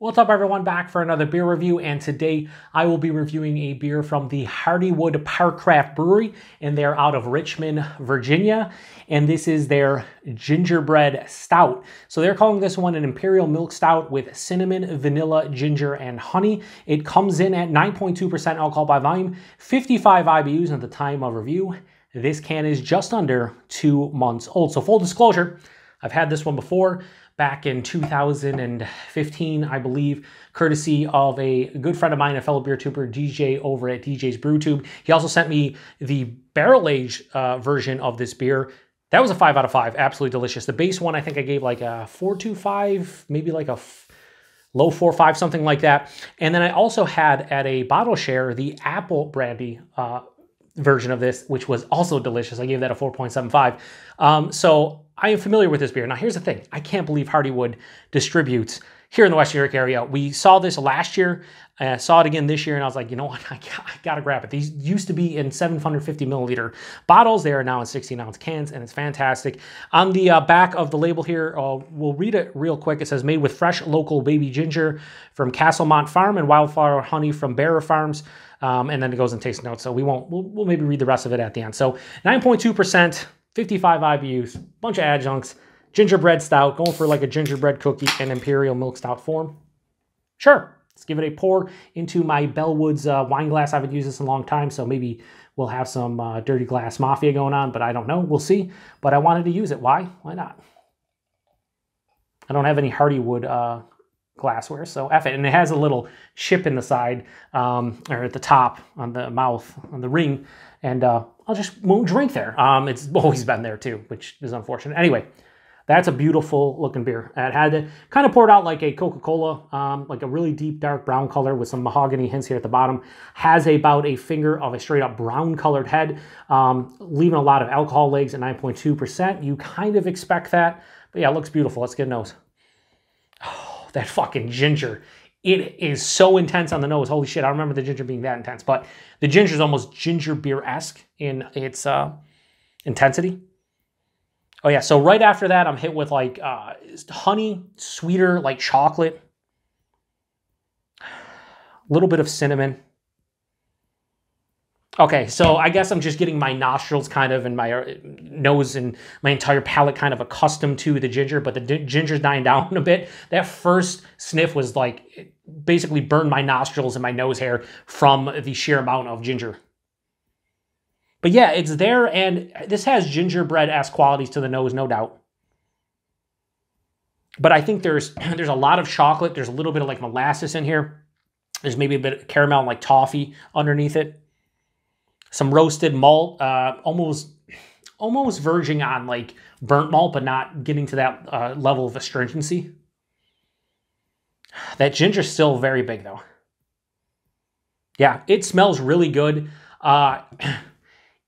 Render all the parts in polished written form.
What's up everyone, back for another beer review, and today I will be reviewing a beer from the Hardywood Park Craft Brewery, and they're out of Richmond, Virginia, and this is their Gingerbread Stout. So they're calling this one an Imperial Milk Stout with cinnamon, vanilla, ginger, and honey. It comes in at 9.2% alcohol by volume, 55 IBUs at the time of review. This can is just under 2 months old. So full disclosure, I've had this one before, back in 2015, I believe, courtesy of a good friend of mine, a fellow beer tuber, DJ over at DJ's Brew Tube. He also sent me the barrel-aged version of this beer. That was a 5 out of 5, absolutely delicious. The base one, I think I gave like a 4.25, maybe like a low 4.5, something like that. And then I also had at a bottle share the apple brandy version of this, which was also delicious. I gave that a 4.75. So I am familiar with this beer. Now, here's the thing. I can't believe Hardywood distributes here in the West New York area. We saw this last year. I saw it again this year, and I was like, you know what? I got to grab it. These used to be in 750 milliliter bottles. They are now in 16-ounce cans, and it's fantastic. On the back of the label here, we'll read it real quick. It says, made with fresh local baby ginger from Casselmonte Farm and wildflower honey from Bearer Farms. And then it goes in taste notes, so we'll maybe read the rest of it at the end. So 9.2%, 55 IBUs, bunch of adjuncts, gingerbread stout, going for like a gingerbread cookie and Imperial Milk Stout form. Sure, let's give it a pour into my Bellwoods wine glass. I haven't used this in a long time, so maybe we'll have some dirty glass mafia going on, but I don't know. We'll see. But I wanted to use it. Why? Why not? I don't have any Hardywood glassware, so F it. And it has a little chip in the side, or at the top on the mouth, on the ring, and won't drink there. It's always been there too, which is unfortunate. Anyway, that's a beautiful looking beer. It had it kind of poured out like a Coca-Cola, like a really deep dark brown color with some mahogany hints here at the bottom. Has about a finger of a straight up brown colored head, leaving a lot of alcohol legs at 9.2%. You kind of expect that, but yeah, it looks beautiful. Let's get a nose. Oh, that fucking ginger. It is so intense on the nose. Holy shit, I don't remember the ginger being that intense, but the ginger is almost ginger beer-esque in its intensity. Oh yeah, so right after that, I'm hit with like honey, sweeter, like chocolate, a little bit of cinnamon. Okay, so I guess I'm just getting my nostrils kind of and my nose and my entire palate kind of accustomed to the ginger, but the ginger's dying down a bit. That first sniff was like, it basically burned my nostrils and my nose hair from the sheer amount of ginger. But yeah, it's there, and this has gingerbread-esque qualities to the nose, no doubt. But I think there's a lot of chocolate. There's a little bit of like molasses in here. There's maybe a bit of caramel and like toffee underneath it. Some roasted malt, almost verging on like burnt malt, but not getting to that level of astringency. That ginger's still very big though. Yeah, it smells really good.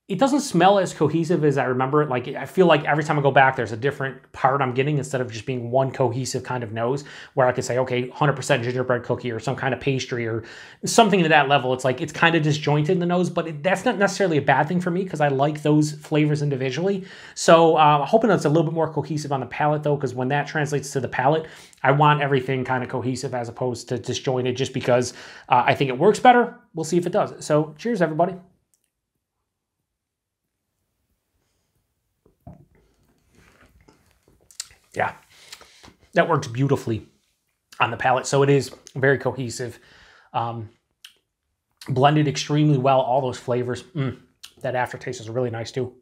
It doesn't smell as cohesive as I remember it. Like, I feel like every time I go back, there's a different part I'm getting instead of just being one cohesive kind of nose where I could say, okay, 100% gingerbread cookie or some kind of pastry or something to that level. It's like, it's kind of disjointed in the nose, but that's not necessarily a bad thing for me because I like those flavors individually. So hoping it's a little bit more cohesive on the palate though, because when that translates to the palate, I want everything kind of cohesive as opposed to disjointed just because I think it works better. We'll see if it does. So cheers, everybody. Yeah, that works beautifully on the palate. So it is very cohesive, blended extremely well, all those flavors. That aftertaste is really nice too.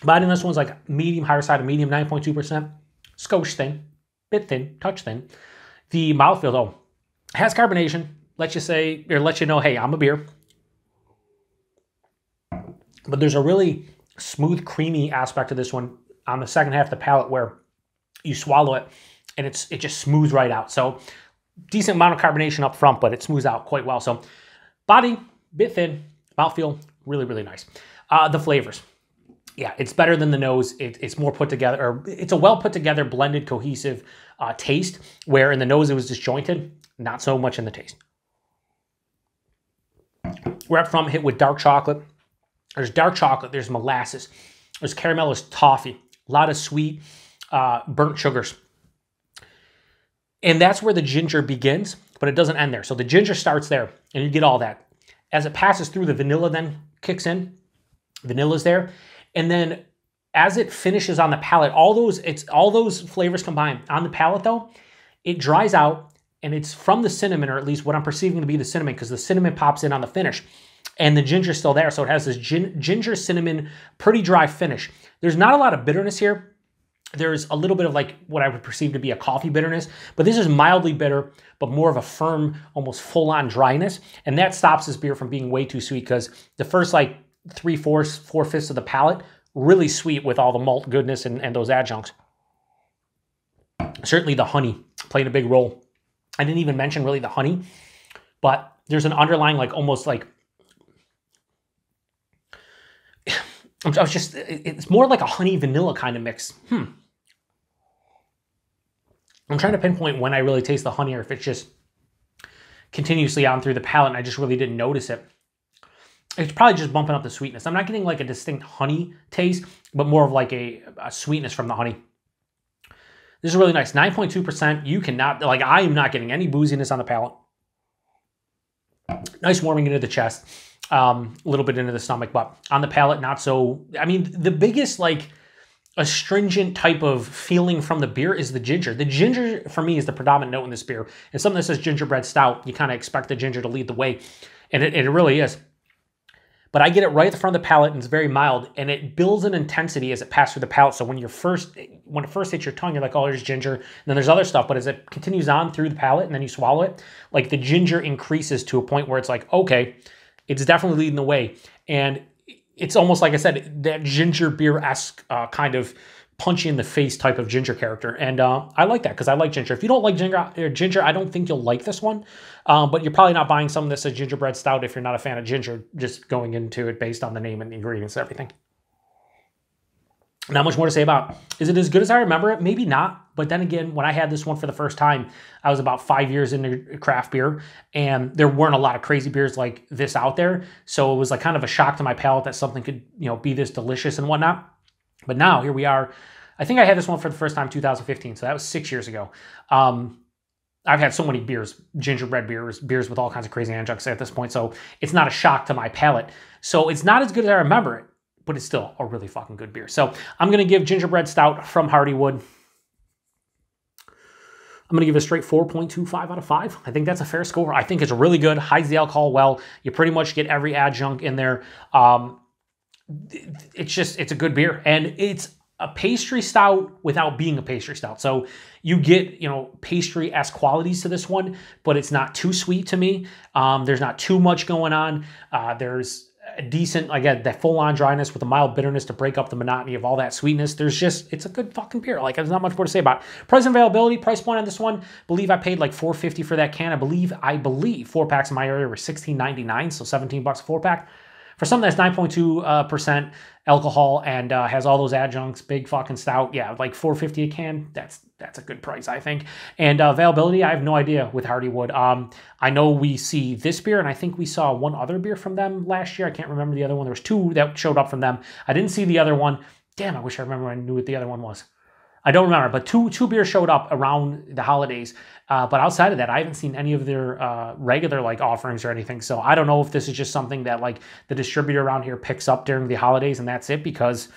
Body in this one's like medium, higher side of medium, 9.2%. Skosh thin, bit thin, touch thin. The mouthfeel though has carbonation. Let you know, hey, I'm a beer. But there's a really smooth, creamy aspect to this one on the second half of the palate where you swallow it and it just smooths right out. So decent amount of carbonation up front, but it smooths out quite well. So body, bit thin, mouthfeel, really, really nice. The flavors. Yeah, it's better than the nose. It's more put together, or it's a well put together, blended, cohesive taste, where in the nose it was disjointed, not so much in the taste. We're up front hit with dark chocolate. There's dark chocolate, there's molasses, there's caramel, there's toffee, a lot of sweet burnt sugars. And that's where the ginger begins, but it doesn't end there. So the ginger starts there, and you get all that. As it passes through, the vanilla then kicks in. Vanilla's there. And then as it finishes on the palate, all those flavors combined. On the palate, though, it dries out, and it's from the cinnamon, or at least what I'm perceiving to be the cinnamon, because the cinnamon pops in on the finish. And the ginger's still there, so it has this ginger cinnamon, pretty dry finish. There's not a lot of bitterness here. There's a little bit of like what I would perceive to be a coffee bitterness, but this is mildly bitter, but more of a firm, almost full-on dryness. And that stops this beer from being way too sweet, because the first like 4/5 of the palate, really sweet with all the malt goodness and those adjuncts. Certainly the honey played a big role. I didn't even mention really the honey, but there's an underlying like almost like, it's more like a honey vanilla kind of mix. I'm trying to pinpoint when I really taste the honey, or if it's just continuously on through the palate and I just really didn't notice it. It's probably just bumping up the sweetness. I'm not getting like a distinct honey taste, but more of like a sweetness from the honey. This is really nice. 9.2%. You cannot, like, I am not getting any booziness on the palate. Nice warming into the chest. A little bit into the stomach, but on the palate, not so. I mean, the biggest like astringent type of feeling from the beer is the ginger. The ginger for me is the predominant note in this beer. And something that says gingerbread stout, you kind of expect the ginger to lead the way, and it really is. But I get it right at the front of the palate, and it's very mild, and it builds an intensity as it passes through the palate. So when it first hits your tongue, you're like, oh, there's ginger, and then there's other stuff. But as it continues on through the palate, and then you swallow it, like the ginger increases to a point where it's like, okay, it's definitely leading the way. And it's almost like I said, that ginger beer-esque kind of punchy in the face type of ginger character. And I like that because I like ginger. If you don't like ginger, I don't think you'll like this one. But you're probably not buying something that says gingerbread stout if you're not a fan of ginger, just going into it based on the name and the ingredients and everything. Not much more to say about. Is it as good as I remember it? Maybe not. But then again, when I had this one for the first time, I was about 5 years into craft beer, and there weren't a lot of crazy beers like this out there. So it was like kind of a shock to my palate that something could, be this delicious and whatnot. But now here we are. I think I had this one for the first time 2015, so that was 6 years ago. I've had so many beers, gingerbread beers with all kinds of crazy adjuncts at this point, so it's not a shock to my palate. So it's not as good as I remember it, but it's still a really fucking good beer. So I'm going to give Gingerbread Stout from Hardywood, I'm going to give it a straight 4.25 out of 5. I think that's a fair score. I think it's really good, hides the alcohol well. You pretty much get every adjunct in there. It's a good beer, and it's a pastry stout without being a pastry stout. So you get, pastry-esque qualities to this one, but it's not too sweet to me. There's not too much going on. There's a decent, again, that full-on dryness with a mild bitterness to break up the monotony of all that sweetness. It's a good fucking beer. Like, there's not much more to say about it. Price and availability, price point on this one, believe I paid like $4.50 for that can. I believe 4 packs in my area were $16.99, so $17 a 4-pack. For something that's 9.2% alcohol and has all those adjuncts, big fucking stout, yeah, like $4.50 a can, that's a good price, I think. And availability, I have no idea with Hardywood. I know we see this beer, and I think we saw one other beer from them last year. I can't remember the other one. There was 2 that showed up from them. I didn't see the other one. Damn, I wish I remember. I knew what the other one was. I don't remember, but two beers showed up around the holidays. But outside of that, I haven't seen any of their regular like offerings or anything. So I don't know if this is just something that like the distributor around here picks up during the holidays and that's it, because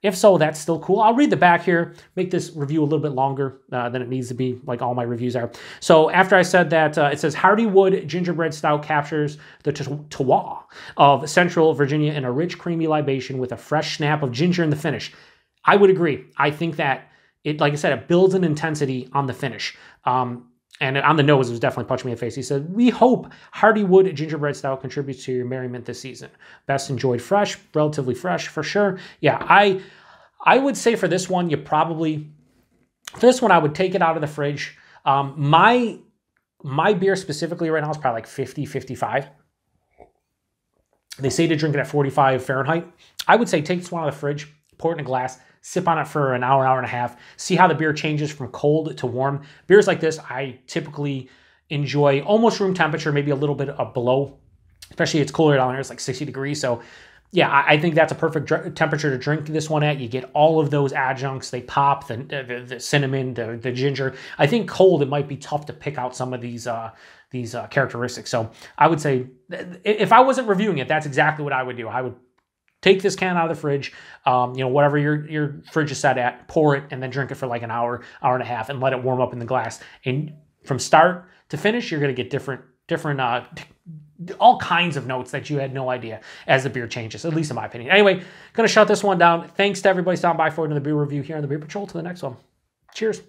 if so, that's still cool. I'll read the back here, make this review a little bit longer than it needs to be, like all my reviews are. So after I said that, it says Hardywood Gingerbread Stout captures the terroir of Central Virginia in a rich, creamy libation with a fresh snap of ginger in the finish. I would agree. I think that it, like I said, it builds an intensity on the finish. And on the nose, it was definitely punching me in the face. He said, we hope Hardywood Gingerbread Stout contributes to your merriment this season. Best enjoyed fresh, relatively fresh for sure. Yeah, I would say for this one, I would take it out of the fridge. My beer specifically right now is probably like 50, 55. They say to drink it at 45 Fahrenheit. I would say take this one out of the fridge, pour it in a glass, sip on it for an hour, hour and a half, see how the beer changes from cold to warm. Beers like this, I typically enjoy almost room temperature, maybe a little bit below, especially it's cooler down here, it's like 60 degrees. So yeah, I think that's a perfect temperature to drink this one at. You get all of those adjuncts. They pop, the cinnamon, the ginger. I think cold, it might be tough to pick out some of these characteristics. So I would say, if I wasn't reviewing it, that's exactly what I would do. I would take this can out of the fridge, whatever your fridge is set at, pour it, and then drink it for like an hour, hour and a half, and let it warm up in the glass. And from start to finish, you're going to get different all kinds of notes that you had no idea as the beer changes, at least in my opinion. Anyway, going to shut this one down. Thanks to everybody stopping by for another beer review here on the Beer Patrol. To the next one. Cheers.